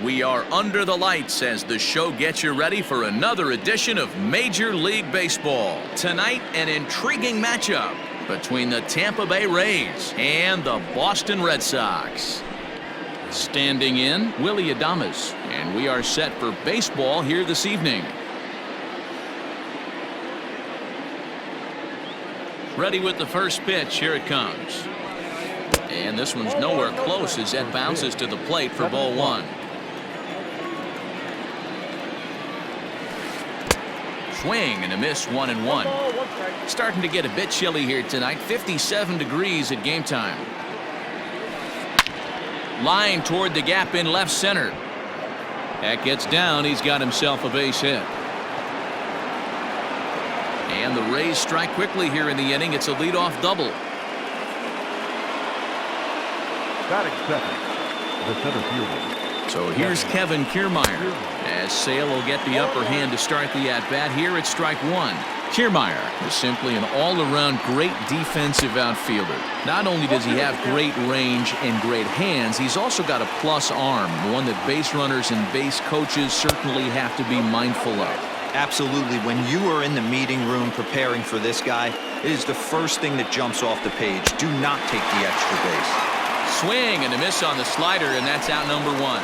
We are under the lights as the show gets you ready for another edition of Major League Baseball. Tonight, an intriguing matchup between the Tampa Bay Rays and the Boston Red Sox. Standing in, Willy Adames, and we are set for baseball here this evening. Ready with the first pitch. Here it comes. And this one's nowhere close as that bounces to the plate for ball one. Swing and a miss, 1-1. Starting to get a bit chilly here tonight. 57 degrees at game time. Line toward the gap in left center. That gets down. He's got himself a base hit. And the Rays strike quickly here in the inning. It's a leadoff double. Batting second, the center fielder. So here's Kevin Kiermaier as Sale will get the upper hand to start the at-bat. Here it's strike one. Kiermaier is simply an all-around great defensive outfielder. Not only does he have great range and great hands, he's also got a plus arm, one that base runners and base coaches certainly have to be mindful of. Absolutely. When you are in the meeting room preparing for this guy, it is the first thing that jumps off the page. Do not take the extra base. Swing and a miss on the slider, and that's out number one.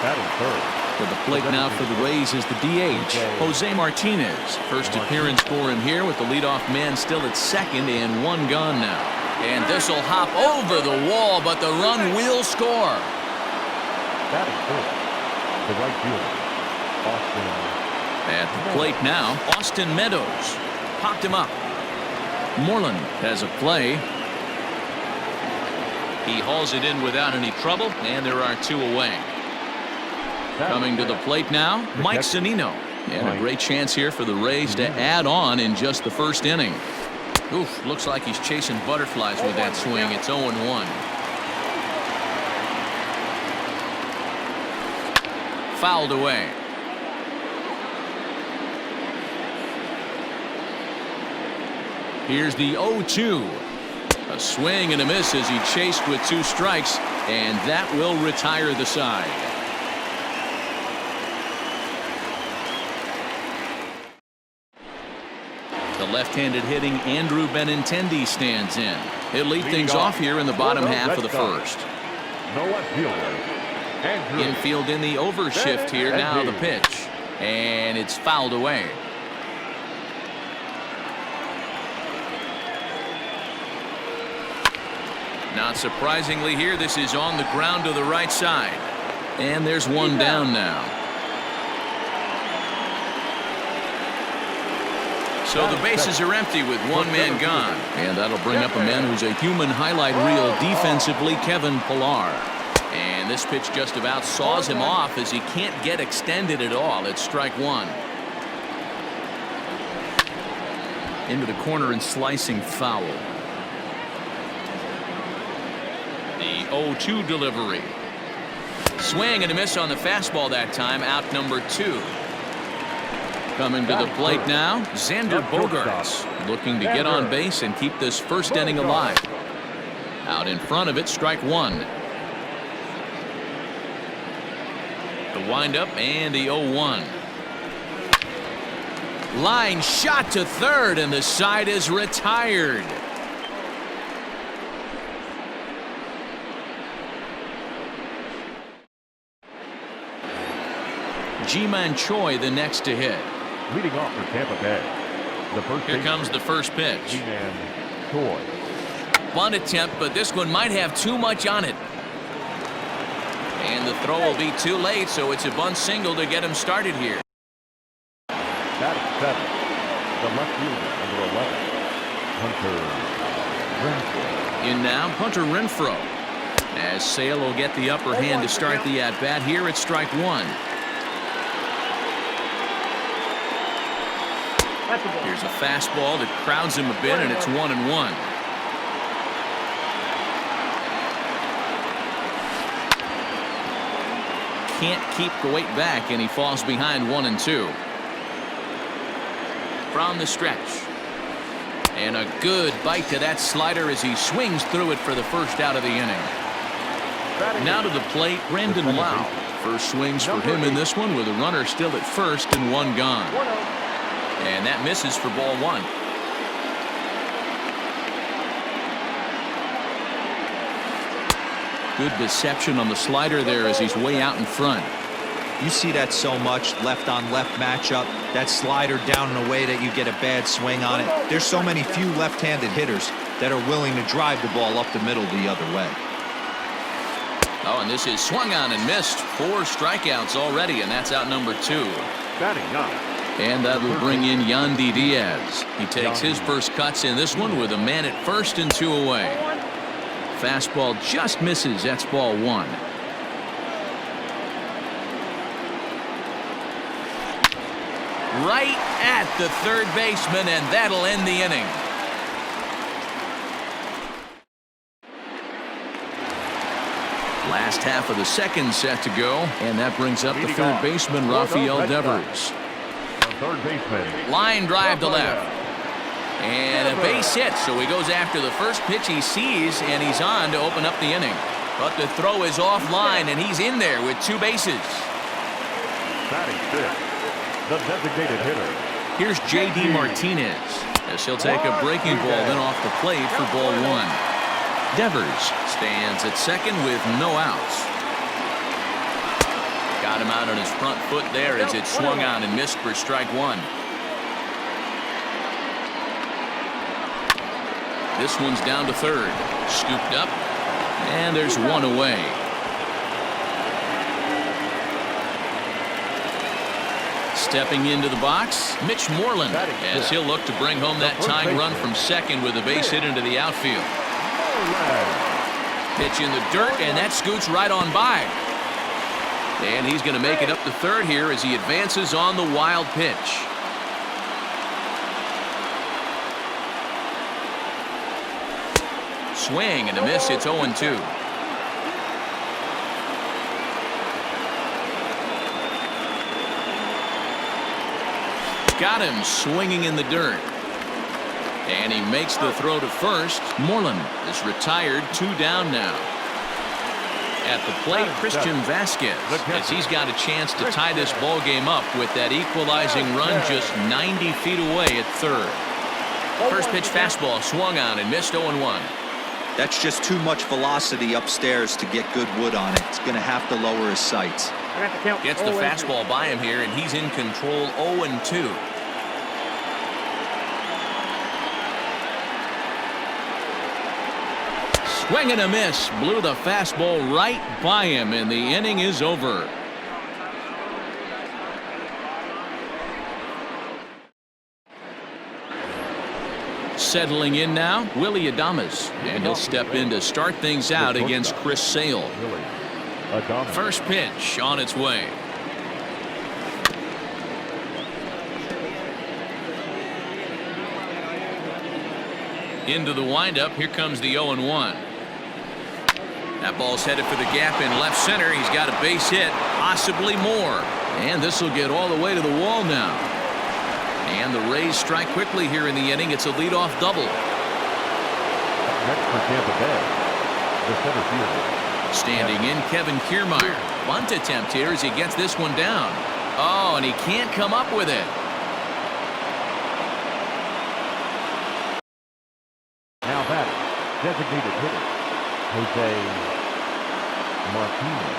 Batting third. To the plate now for the Rays is the DH, Jose Martinez. First appearance for him here with the leadoff man still at second and one gone now. And this will hop over the wall, but the run will score. Batting fourth, the right fielder, Austin. At the plate now, Austin Meadows popped him up. Moreland has a play. He hauls it in without any trouble, and there are two away. Coming to the plate now, Mike Zunino. And a great chance here for the Rays to add on in just the first inning. Oof, looks like he's chasing butterflies with that swing. It's 0-1. Fouled away. Here's the 0-2. A swing and a miss as he chased with two strikes, and that will retire the side. The left-handed hitting Andrew Benintendi stands in. He'll lead things off here in the bottom half of the first. Infield in the overshift here now, the pitch. And it's fouled away. Not surprisingly here, this is on the ground to the right side. And there's one down now. So the bases are empty with one man gone. And that'll bring up a man who's a human highlight reel defensively, Kevin Pillar. And this pitch just about saws him off as he can't get extended at all. It's strike one. Into the corner and slicing foul. The 0-2 delivery. Swing and a miss on the fastball that time. Out number two. Coming to the plate now, Xander Bogaerts looking to get on base and keep this first inning alive. Out in front of it, strike one. The windup and the 0-1. Line shot to third, and the side is retired. Ji-Man Choi the next to hit. Leading off for Tampa Bay. Here comes the first pitch. Ji-Man Choi. Bunt attempt, but this one might have too much on it. And the throw will be too late, so it's a bunt single to get him started here. Batting seven, the left fielder, number 11, Hunter Renfroe. In now, Hunter Renfroe. As Sale will get the upper hand to start the at-bat. Here it's strike one. Here's a fastball that crowds him a bit, and it's 1-1. Can't keep the weight back, and he falls behind 1-2. From the stretch. And a good bite to that slider as he swings through it for the first out of the inning. Now to the plate, Brandon Lowe. First swings for him in this one with a runner still at first and one gone. And that misses for ball one. Good deception on the slider there as he's way out in front. You see that so much, left-on-left matchup. That slider down in a way that you get a bad swing on it. There's so many few left-handed hitters that are willing to drive the ball up the middle the other way. Oh, and this is swung on and missed. 4 strikeouts already, and that's out number 2. Batting ninth. And that'll bring in Yandy Diaz. He takes his first cuts in this one with a man at first and 2 away. Fastball just misses. That's ball 1. Right at the third baseman, and that'll end the inning. Last half of the second set to go, and that brings up the third baseman, Rafael Devers. The third baseman. Line drive to left. And a base hit, so he goes after the first pitch he sees, and he's on to open up the inning. But the throw is offline, and he's in there with 2 bases. Batting fifth. The designated hitter. Here's J.D. Martinez as he'll take a breaking ball then off the plate for ball 1. Devers stands at second with no outs. Got him out on his front foot there as it swung on and missed for strike 1. This one's down to third. Scooped up, and there's 1 away. Stepping into the box, Mitch Moreland, as he'll look to bring home that tying run from second with a base hit into the outfield. Pitch in the dirt, and that scoots right on by. And he's going to make it up to third here as he advances on the wild pitch. Swing and a miss. It's 0-2. Got him swinging in the dirt. And he makes the throw to first. Moreland is retired, 2 down now. At the plate, Christian Vasquez, as he's got a chance to tie this ball game up with that equalizing run just 90 feet away at third. First pitch fastball swung on and missed 0-1. That's just too much velocity upstairs to get good wood on it. It's going to have to lower his sights. Gets the fastball by him here, and he's in control. 0-2. Swing and a miss. Blew the fastball right by him, and the inning is over. Settling in now, Willy Adames, and he'll step in to start things out against Chris Sale. First pitch on its way. Into the windup. Here comes the 0-1. That ball's headed for the gap in left center. He's got a base hit, possibly more. And this will get all the way to the wall now. And the Rays strike quickly here in the inning. It's a leadoff double. Next for Tampa Bay, the center fielder. Standing in, Kevin Kiermaier. Bunt attempt here as he gets this one down. Oh, and he can't come up with it. Now batting, designated hitter, Jose Martinez.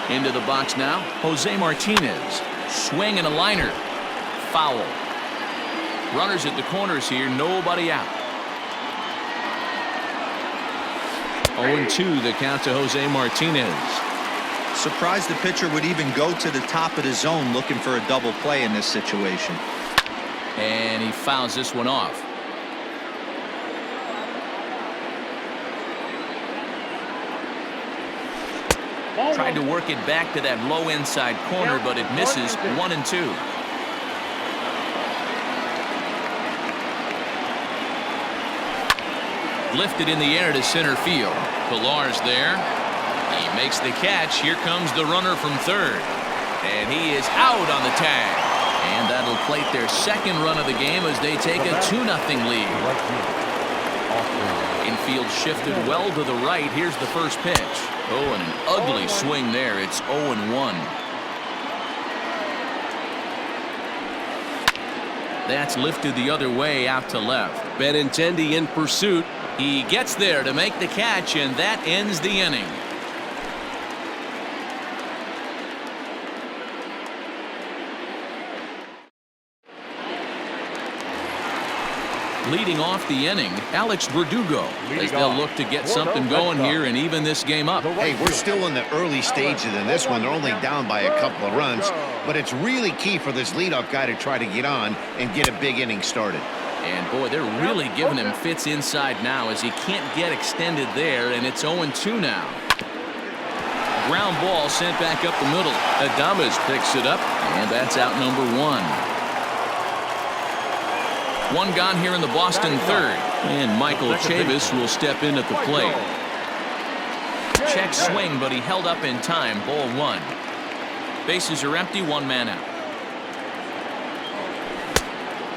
Into the box now, Jose Martinez. Swing and a liner. Foul. Runners at the corners here, nobody out. 0-2 the count to Jose Martinez. Surprised the pitcher would even go to the top of the zone looking for a double play in this situation. And he fouls this one off. Tried to work it back to that low inside corner, but it misses. 1-2. Lifted in the air to center field. Pillar's there. He makes the catch. Here comes the runner from third. And he is out on the tag. And that'll plate their second run of the game as they take a 2-0 lead. Infield shifted well to the right. Here's the first pitch. Oh, and an ugly swing there. It's 0-1. That's lifted the other way out to left. Benintendi in pursuit. He gets there to make the catch, and that ends the inning. Leading off the inning, Alex Verdugo, as they'll look to get something going here and even this game up. Hey, we're still in the early stages in this one. They're only down by a couple of runs, but it's really key for this leadoff guy to try to get on and get a big inning started. And boy, they're really giving him fits inside now as he can't get extended there, and it's 0-2 now. Ground ball sent back up the middle. Adames picks it up, and that's out number 1. One gone here in the Boston third, and Michael Chavis will step in at the plate. Check swing, but he held up in time. Ball 1. Bases are empty, 1 man out.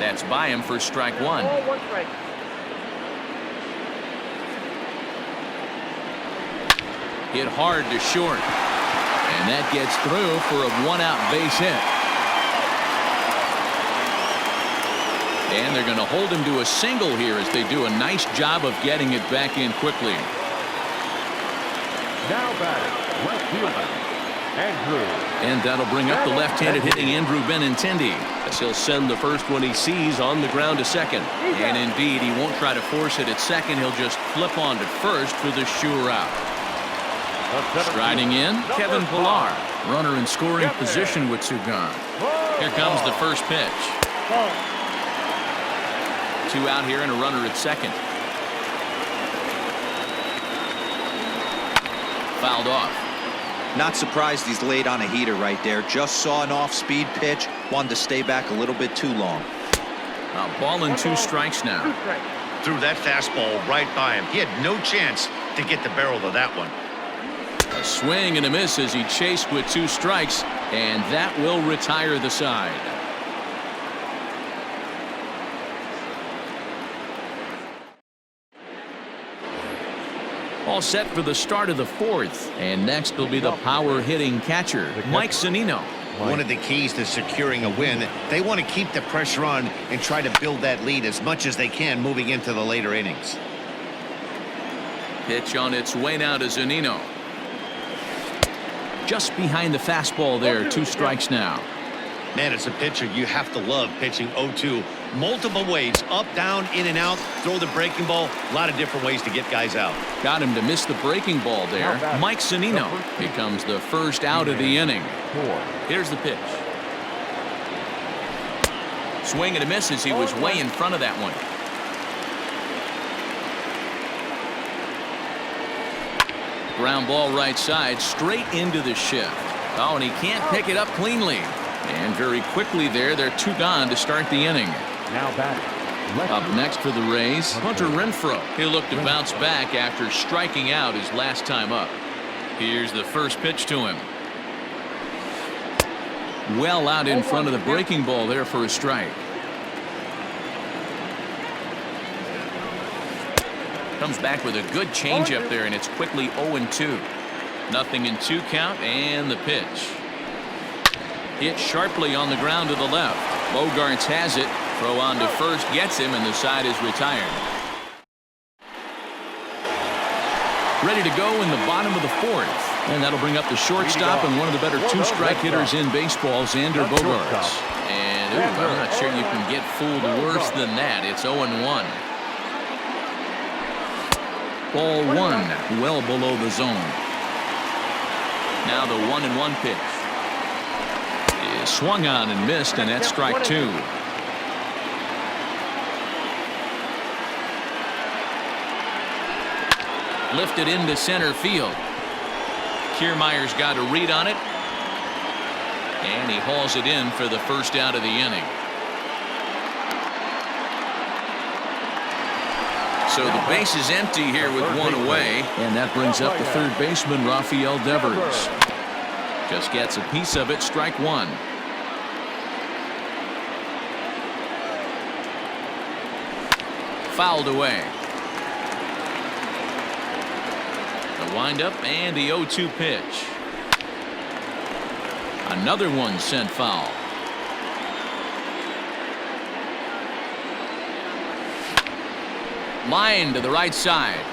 That's by him for strike 1. Hit hard to short, and that gets through for a 1-out base hit. And they're going to hold him to a single here as they do a nice job of getting it back in quickly. Now batting, left fielder, Andrew. And that'll bring up the left-handed hitting Andrew Benintendi, as he'll send the first one he sees on the ground to second. And indeed, he won't try to force it at second. He'll just flip on to first for the sure out. Striding in, Kevin Pillar. Runner in scoring position with 2 gone. Here comes the first pitch. 2 out here and a runner at second. Fouled off. Not surprised he's laid on a heater right there. Just saw an off-speed pitch. Wanted to stay back a little bit too long. A ball and 2 strikes now. Threw that fastball right by him. He had no chance to get the barrel of that one. A swing and a miss as he chased with 2 strikes, and that will retire the side. All set for the start of the 4th, and next will be the power hitting catcher, Mike Zunino. One of the keys to securing a win, they want to keep the pressure on and try to build that lead as much as they can moving into the later innings. Pitch on its way now to Zunino. Just behind the fastball there, 2 strikes now. Man, as a pitcher, you have to love pitching 0-2. Multiple ways, up, down, in and out, throw the breaking ball. A lot of different ways to get guys out. Got him to miss the breaking ball there. Mike Zunino becomes the first out of the inning. Here's the pitch. Swing and a miss as he was way in front of that one. Ground ball right side, straight into the shift. Oh, and he can't pick it up cleanly. And very quickly there, they're 2 gone to start the inning. Now batting. Up next for the Rays, Hunter Renfroe. He'll look to bounce back after striking out his last time up. Here's the first pitch to him. Well out in front of the breaking ball there for a strike. Comes back with a good changeup there, and it's quickly 0-2. Nothing in 2 count, and the pitch. Hit sharply on the ground to the left. Bogarts has it. Throw on to first, gets him, and the side is retired. Ready to go in the bottom of the 4th. And that'll bring up the shortstop and one of the better 2-strike hitters in baseball, Xander Bogaerts. And I'm not sure you can get fooled worse than that. It's 0-1. Ball 1, well below the zone. Now the 1-1 pitch. Is swung on and missed, and that's strike 2. Lifted into center field. Kiermaier's got a read on it, and he hauls it in for the first out of the inning. So the base is empty here with 1 away, and that brings up the 3rd baseman, Rafael Devers. Just gets a piece of it, strike 1. Fouled away. Windup and the 0-2 pitch. Another one sent foul. Line to the right side.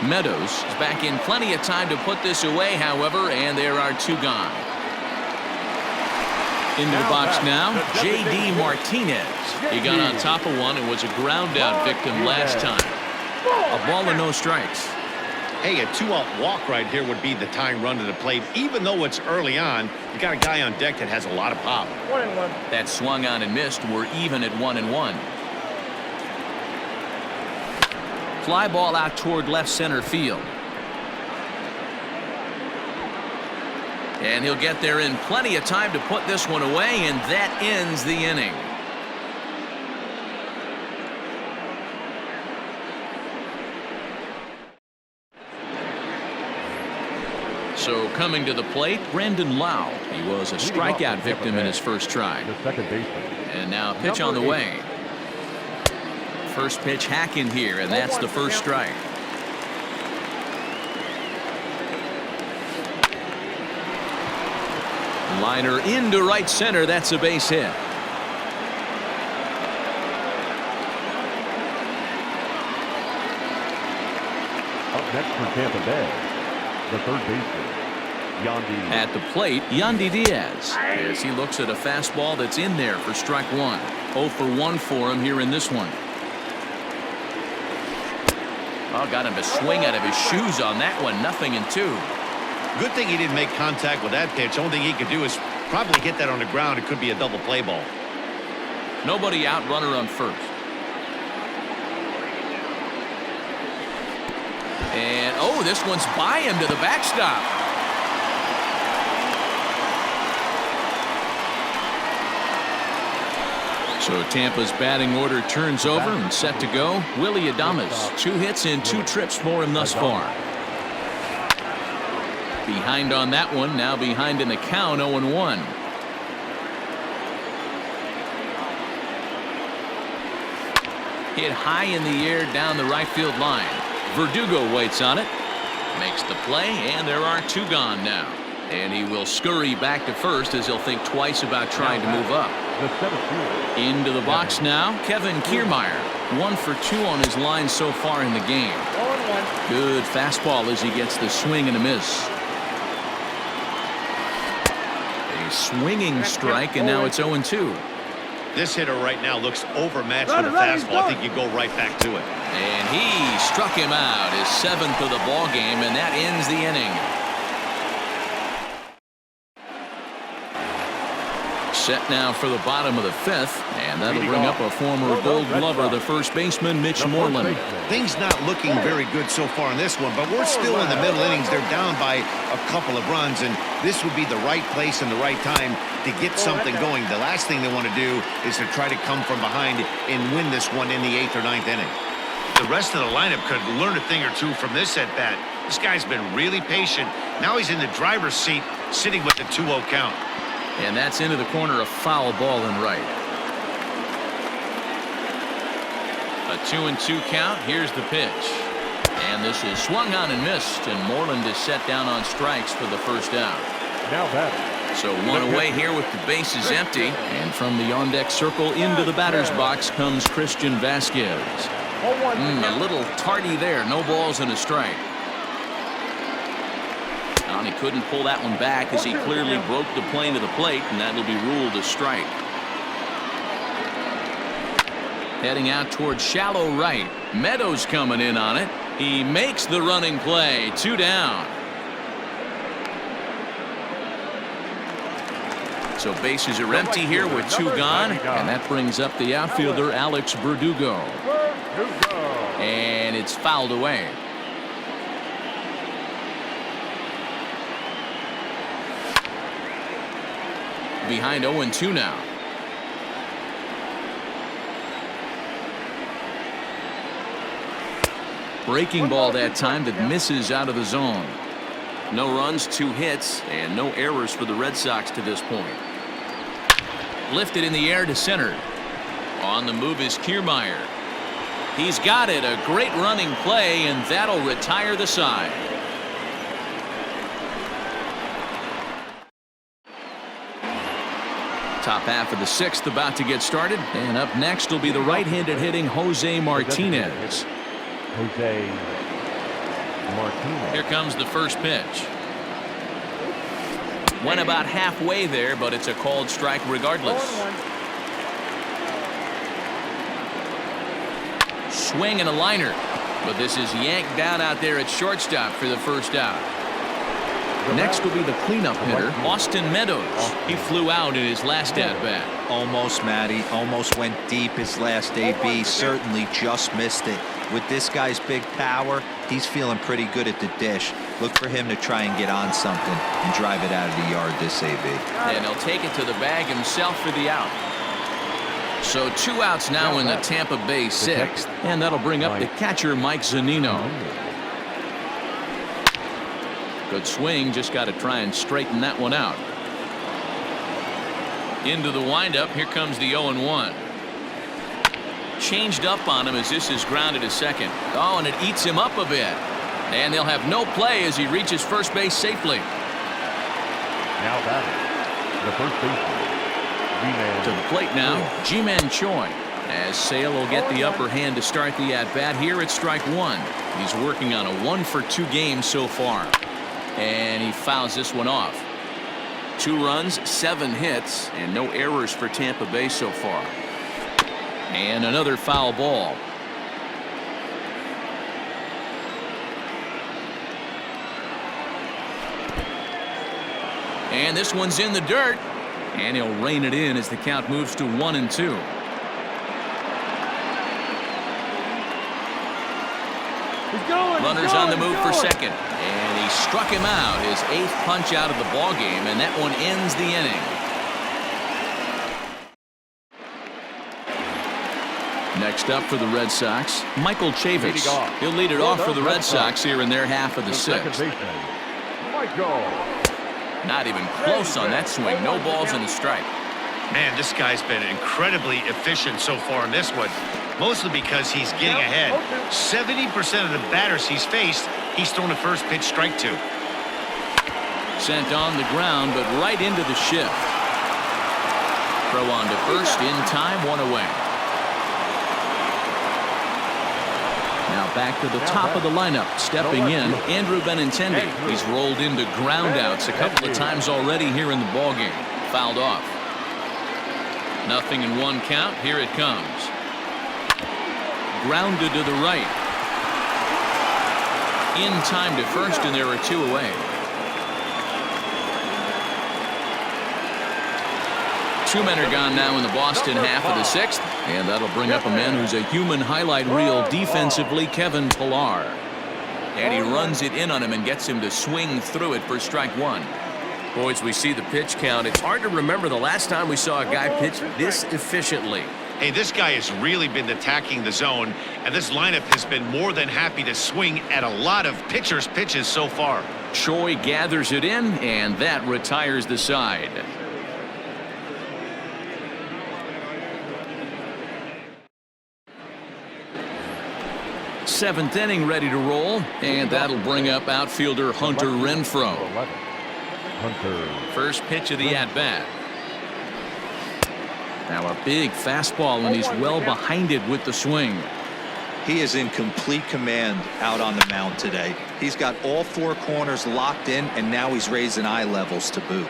Meadows is back in plenty of time to put this away, however, and there are 2 gone. In the box now, J.D. Martinez. He got on top of one and was a ground out victim last time. A ball and no strikes. Hey, a 2-out walk right here would be the tying run to the plate. Even though it's early on, you got a guy on deck that has a lot of pop. 1-1. That swung on and missed. We're even at 1-1. Fly ball out toward left center field. And he'll get there in plenty of time to put this one away, and that ends the inning. So coming to the plate, Brandon Lau. He was a strikeout victim in his first try. The second baseman. And now a pitch on the way. First pitch hack in here, and that's the first strike. Liner into right center. That's a base hit. Up next for Tampa Bay, the third baseman, Yandy. At the plate, Yandy Diaz, as he looks at a fastball that's in there for strike 1. 0 for 1 for him here in this one. Oh, got him to swing out of his shoes on that one. 0-2. Good thing he didn't make contact with that pitch. Only thing he could do is probably hit that on the ground. It could be a double play ball. Nobody out, runner on first. And, oh, this one's by him to the backstop. So Tampa's batting order turns over and set to go. Willy Adames, 2 hits and 2 trips for him thus far. Behind on that one, now behind in the count, 0-1. Hit high in the air down the right field line. Verdugo waits on it, makes the play, and there are 2 gone now. And he will scurry back to first as he'll think twice about trying to move up. The center fielder. Into the box now, Kevin Kiermaier. 1 for 2 on his line so far in the game. 1-1. Good fastball as he gets the swing and a miss. A swinging strike, and now it's 0-2. This hitter right now looks overmatched with a fastball. I think you go right back to it. And he struck him out, his 7th of the ball game, and that ends the inning. Set now for the bottom of the 5th, and that'll bring up a former Gold Glover, the first baseman, Mitch Moreland. Things not looking very good so far in this one, but we're still in the middle innings. They're down by a couple of runs, and this would be the right place and the right time to get something going. The last thing they want to do is to try to come from behind and win this one in the 8th or 9th inning. The rest of the lineup could learn a thing or two from this at bat. This guy's been really patient. Now he's in the driver's seat, sitting with the 2-0 count. And that's into the corner, a foul ball and right. A 2-2 count. Here's the pitch. And this is swung on and missed, and Moreland is set down on strikes for the first out. Now batting. So 1 away here with the bases empty. And from the on-deck circle into the batter's box comes Christian Vasquez. A little tardy there. No balls and a strike. And he couldn't pull that one back as he clearly broke the plane to the plate, and that'll be ruled a strike. Heading out towards shallow right. Meadows coming in on it. He makes the running play. 2 down. So bases are empty here with 2 gone, and that brings up the outfielder Alex Verdugo. And it's fouled away. Behind 0-2 now. Breaking ball that time that misses out of the zone. No runs, 2 hits, and no errors for the Red Sox to this point. Lifted in the air to center. On the move is Kiermaier. He's got it. A great running play, and that'll retire the side. Top half of the sixth about to get started. And up next will be the right-handed hitting Jose Martinez. Jose Martinez. Here comes the first pitch. Went about halfway there, but it's a called strike regardless. Swing and a liner. But this is yanked down out there at shortstop for the first out. Next will be the cleanup hitter, Austin Meadows. He flew out in his last at-bat. Almost, Matty. Almost went deep his last AB. Certainly just missed it. With this guy's big power, he's feeling pretty good at the dish. Look for him to try and get on something and drive it out of the yard this AB. And he'll take it to the bag himself for the out. So 2 outs now in the Tampa Bay sixth. And that'll bring up the catcher, Mike Zunino. Good swing, just got to try and straighten that one out. Into the windup, here comes the 0-1. Changed up on him as this is grounded to second. Oh, and it eats him up a bit. And they'll have no play as he reaches first base safely. Now batting, the first baseman, Ji-Man. To the plate now, Ji-Man Choi. As Sale will get the upper hand to start the at-bat here at strike one. He's working on a 1-for-2 game so far. And he fouls this one off. 2 runs, 7 hits, and no errors for Tampa Bay so far. And another foul ball. And this one's in the dirt. And he'll rein it in as the count moves to 1-2. Runners on the move for second. And he struck him out, his 8th punch out of the ball game, and that one ends the inning. Next up for the Red Sox, Michael Chavis. He'll lead it off for the Red Sox here in their half of the sixth. Not even close on that swing. No balls in the strike. Man, this guy's been incredibly efficient so far in this one. Mostly because he's getting ahead. 70% of the batters he's faced, he's thrown a first pitch strike to. Sent on the ground, but right into the shift. Throw on to first in time, 1 away. Now back to the top of the lineup. Stepping in, Andrew Benintendi. He's rolled into groundouts a couple of times already here in the ballgame. Fouled off. 0-1 count. Here it comes. Grounded to the right. In time to first, and there are 2 away. 2 men are gone now in the Boston half of the sixth, and that'll bring up a man who's a human highlight reel defensively, Kevin Pillar. And he runs it in on him and gets him to swing through it for strike one. Boys, we see the pitch count. It's hard to remember the last time we saw a guy pitch this efficiently. Hey, this guy has really been attacking the zone, and this lineup has been more than happy to swing at a lot of pitchers' pitches so far. Choi gathers it in, and that retires the side. Seventh inning ready to roll, and that'll bring up outfielder Hunter Renfroe. First pitch of the at-bat. Now a big fastball, and he's well behind it with the swing. He is in complete command out on the mound today. He's got all 4 corners locked in, and now he's raising eye levels to boot.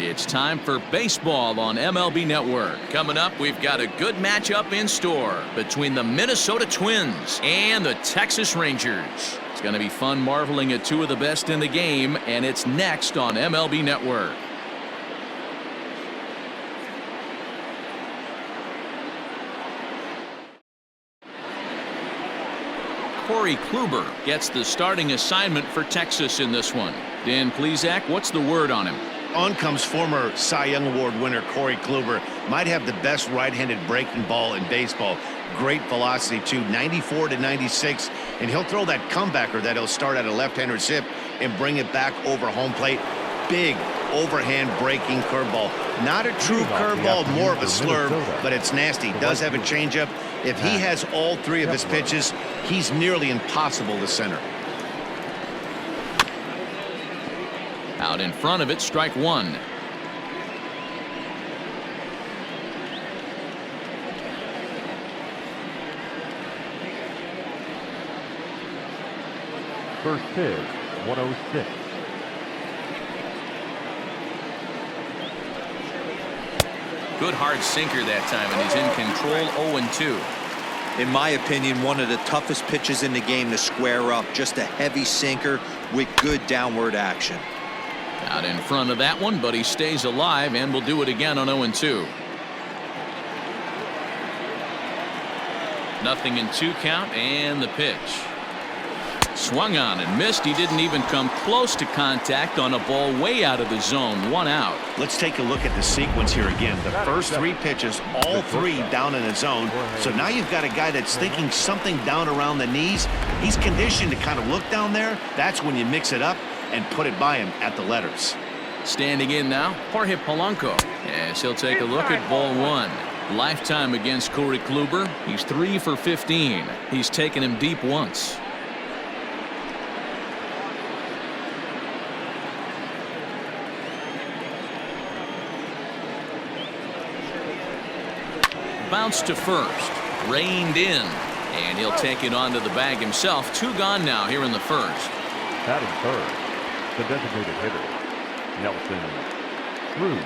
It's time for baseball on MLB Network. Coming up, we've got a good matchup in store between the Minnesota Twins and the Texas Rangers. It's going to be fun marveling at two of the best in the game, and it's next on MLB Network. Corey Kluber gets the starting assignment for Texas in this one. Dan Plesac, what's the word on him? On comes former Cy Young Award winner Corey Kluber. Might have the best right-handed breaking ball in baseball. Great velocity too, 94 to 96, and he'll throw that comebacker that he'll start at a left-hander's hip and bring it back over home plate. Big overhand breaking curveball. Not a true curveball, more of a slurve, but it's nasty. Does have a changeup. If he has all three of his pitches, he's nearly impossible to center. Out in front of it, strike one. First pitch, 106. Good hard sinker that time, and he's in control. 0-2. In my opinion, one of the toughest pitches in the game to square up. Just a heavy sinker with good downward action. Out in front of that one, but he stays alive and will do it again on 0-2. Nothing in 2 count, and the pitch. Swung on and missed. He didn't even come close to contact on a ball way out of the zone. 1 out. Let's take a look at the sequence here again. The first 3 pitches, all 3 down in the zone. So now you've got a guy that's thinking something down around the knees. He's conditioned to kind of look down there. That's when you mix it up and put it by him at the letters. Standing in now, Jorge Polanco, as he'll take a look at ball 1. Lifetime against Corey Kluber. He's 3 for 15. He's taken him deep once. Bounce to first, reined in, and he'll take it onto the bag himself. 2 gone now here in the first. Batting third, the designated hitter, Nelson Cruz.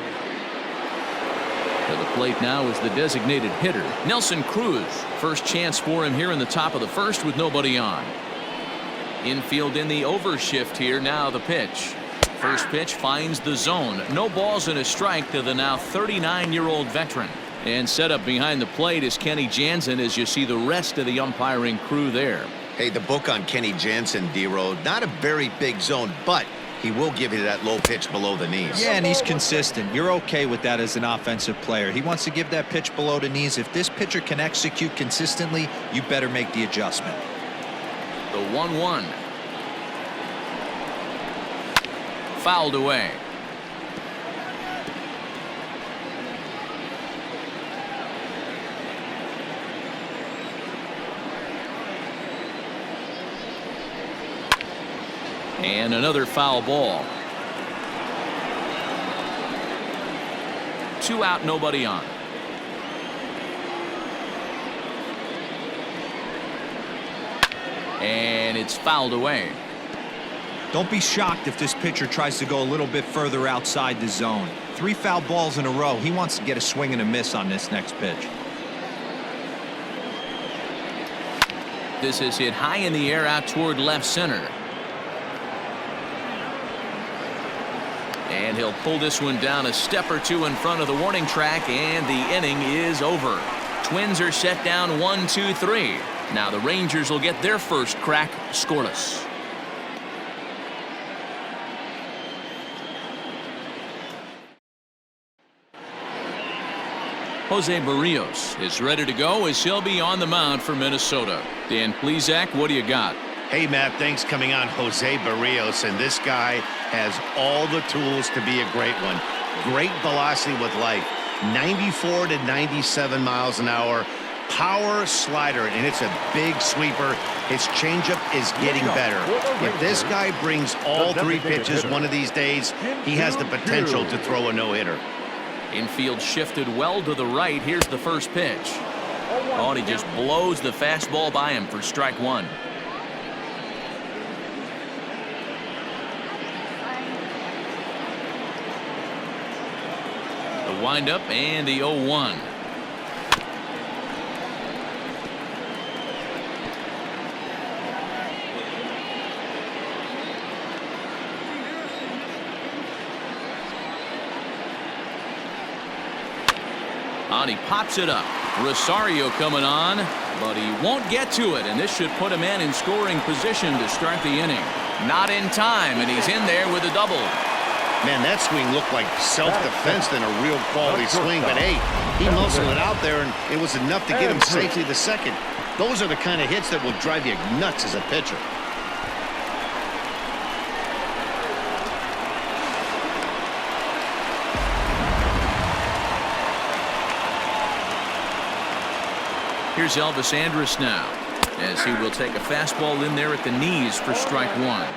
To the plate now is the designated hitter, Nelson Cruz. First chance for him here in the top of the first with nobody on. Infield in the overshift here. Now the pitch. First pitch finds the zone. No balls and a strike to the now 39-year-old veteran. And set up behind the plate is Kenny Jansen as you see the rest of the umpiring crew there. Hey, the book on Kenny Jansen, D-Road, not a very big zone, but he will give you that low pitch below the knees. Yeah, and he's consistent. You're okay with that as an offensive player. He wants to give that pitch below the knees. If this pitcher can execute consistently, you better make the adjustment. The 1-1. Fouled away. And another foul ball. 2 out, nobody on. And it's fouled away. Don't be shocked if this pitcher tries to go a little bit further outside the zone. 3 foul balls in a row. He wants to get a swing and a miss on this next pitch. This is hit high in the air out toward left center. And he'll pull this one down a step or 2 in front of the warning track, and the inning is over. Twins are set down 1-2-3. Now the Rangers will get their first crack scoreless. Jose Barrios is ready to go as he'll be on the mound for Minnesota. Dan Plesac, what do you got? Hey, Matt, thanks. Coming on, Jose Barrios, and this guy has all the tools to be a great one. Great velocity with life, 94 to 97 miles an hour, power slider, and it's a big sweeper. His changeup is getting better. If this guy brings all 3 pitches one of these days, he has the potential to throw a no-hitter. Infield shifted well to the right. Here's the first pitch. Oh, and he just blows the fastball by him for strike 1. windup and the 0-1. And he pops it up. Rosario coming on, but he won't get to it, and this should put a man in scoring position to start the inning. Not in time, and he's in there with a double. Man, that swing looked like self-defense than a real quality swing, but hey, he muscled it out there, and it was enough to get him safely to second. Those are the kind of hits that will drive you nuts as a pitcher. Here's Elvis Andrus now, as he will take a fastball in there at the knees for strike one.